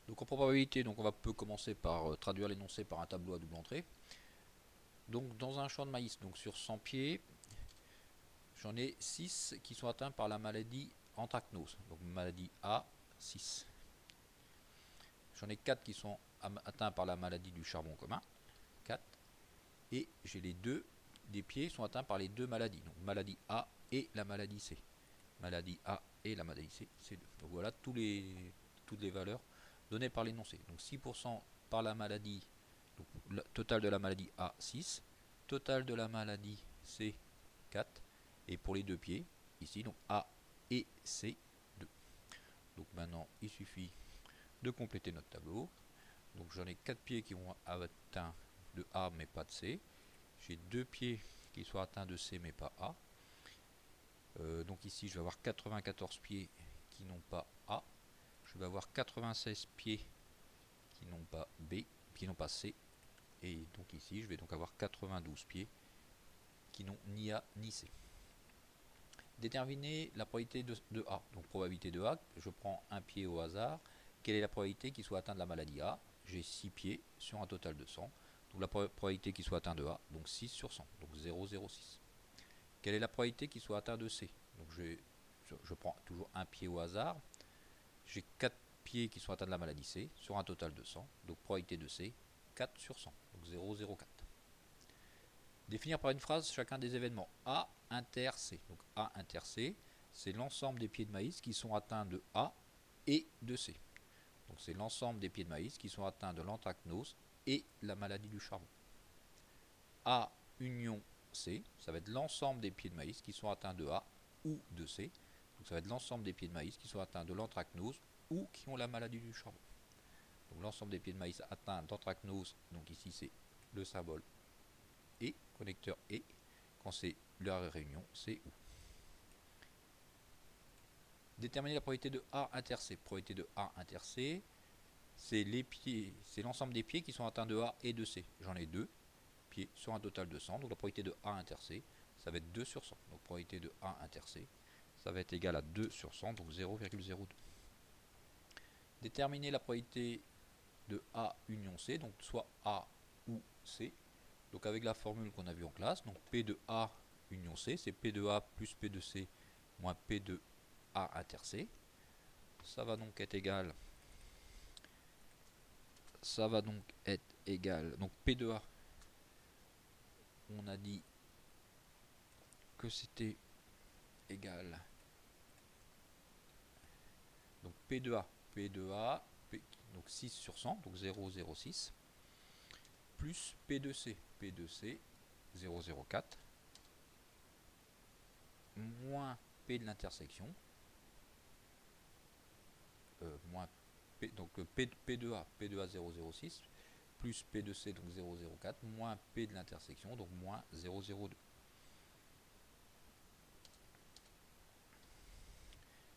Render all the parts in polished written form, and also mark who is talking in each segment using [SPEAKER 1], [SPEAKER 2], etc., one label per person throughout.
[SPEAKER 1] Donc en probabilité, donc on peut commencer par traduire l'énoncé par un tableau à double entrée. Donc dans un champ de maïs, donc sur 100 pieds, j'en ai 6 qui sont atteints par la maladie anthracnose, donc maladie A, 6. J'en ai 4 qui sont atteints par la maladie du charbon commun, 4. Et j'ai les deux des pieds sont atteints par les deux maladies, donc maladie A et la maladie C. Maladie A et la maladie C, c'est 2. Donc voilà toutes les valeurs données par l'énoncé. Donc 6% par la maladie, donc le total de la maladie A, 6. Total de la maladie C, 4. Et pour les deux pieds, ici, donc A et C, 2. Donc maintenant, il suffit de compléter notre tableau. Donc j'en ai 4 pieds qui vont atteindre de A mais pas de C. J'ai 2 pieds qui sont atteints de C mais pas A. Donc ici je vais avoir 94 pieds qui n'ont pas A. Je vais avoir 96 pieds qui n'ont pas B, qui n'ont pas C. Et donc ici je vais donc avoir 92 pieds qui n'ont ni A ni C. Déterminer la probabilité de A. Donc probabilité de A, je prends un pied au hasard. Quelle est la probabilité qu'il soit atteint de la maladie A? J'ai 6 pieds sur un total de 100. Donc la probabilité qu'il soit atteint de A, donc 6 sur 100, donc 0,06. Quelle est la probabilité qu'il soit atteint de C? Donc je prends toujours un pied au hasard. J'ai 4 pieds qui sont atteints de la maladie C sur un total de 100. Donc probabilité de C, 4 sur 100, donc 0,04. Définir par une phrase chacun des événements A inter C. Donc A inter C, c'est l'ensemble des pieds de maïs qui sont atteints de A et de C. Donc c'est l'ensemble des pieds de maïs qui sont atteints de l'anthracnose et la maladie du charbon. A union C, ça va être l'ensemble des pieds de maïs qui sont atteints de A ou de C. Donc ça va être l'ensemble des pieds de maïs qui sont atteints de l'anthracnose ou qui ont la maladie du charbon. Donc l'ensemble des pieds de maïs atteints d'anthracnose, donc ici c'est le symbole E, connecteur E. Quand c'est la réunion, c'est OU. Déterminer la probabilité de A inter C. Probabilité de A inter C, c'est l'ensemble des pieds qui sont atteints de A et de C. J'en ai 2 pieds sur un total de 100. Donc la probabilité de A inter C, ça va être 2 sur 100. Donc probabilité de A inter C, ça va être égal à 2 sur 100, donc 0,02. Déterminer la probabilité de A union C, donc soit A ou C. Donc avec la formule qu'on a vue en classe, donc P de A union C, c'est P de A plus P de C moins P de A inter C. Ça va donc être égal. Donc P de A, on a dit que c'était égal. Donc P de A, donc 6 sur 100, donc 0,06, plus P de C, 0,04, moins P de l'intersection, moins P, donc P de A 0,06, plus P de C, donc 0,04, moins P de l'intersection, donc moins 0,02.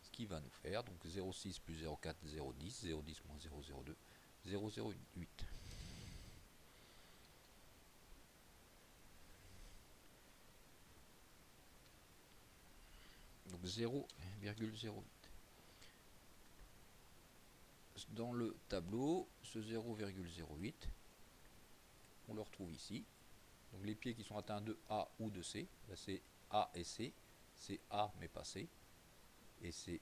[SPEAKER 1] Ce qui va nous faire, donc 0,6 plus 0,4, 0,10, 0,10 moins 0,02, 0,08. Donc 0,08. Dans le tableau, ce 0,08, on le retrouve ici. Donc les pieds qui sont atteints de A ou de C, c'est A et C. C'est A mais pas C. Et c'est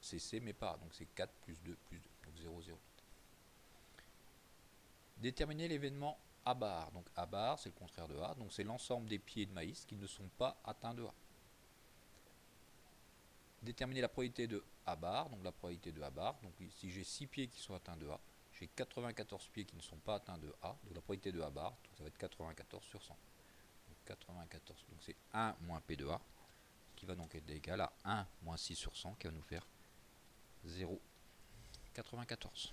[SPEAKER 1] C mais pas A. Donc c'est 4 plus 2 plus 2. Donc 0,08. Déterminer l'événement A bar. Donc A bar, c'est le contraire de A. Donc c'est l'ensemble des pieds de maïs qui ne sont pas atteints de A. Déterminer la probabilité de A bar. Donc la probabilité de A bar. Donc si j'ai 6 pieds qui sont atteints de A, j'ai 94 pieds qui ne sont pas atteints de A. Donc la probabilité de A bar, donc ça va être 94 sur 100. Donc 94. Donc c'est 1 moins P de A, qui va donc être égal à 1 moins 6 sur 100, qui va nous faire 0,94.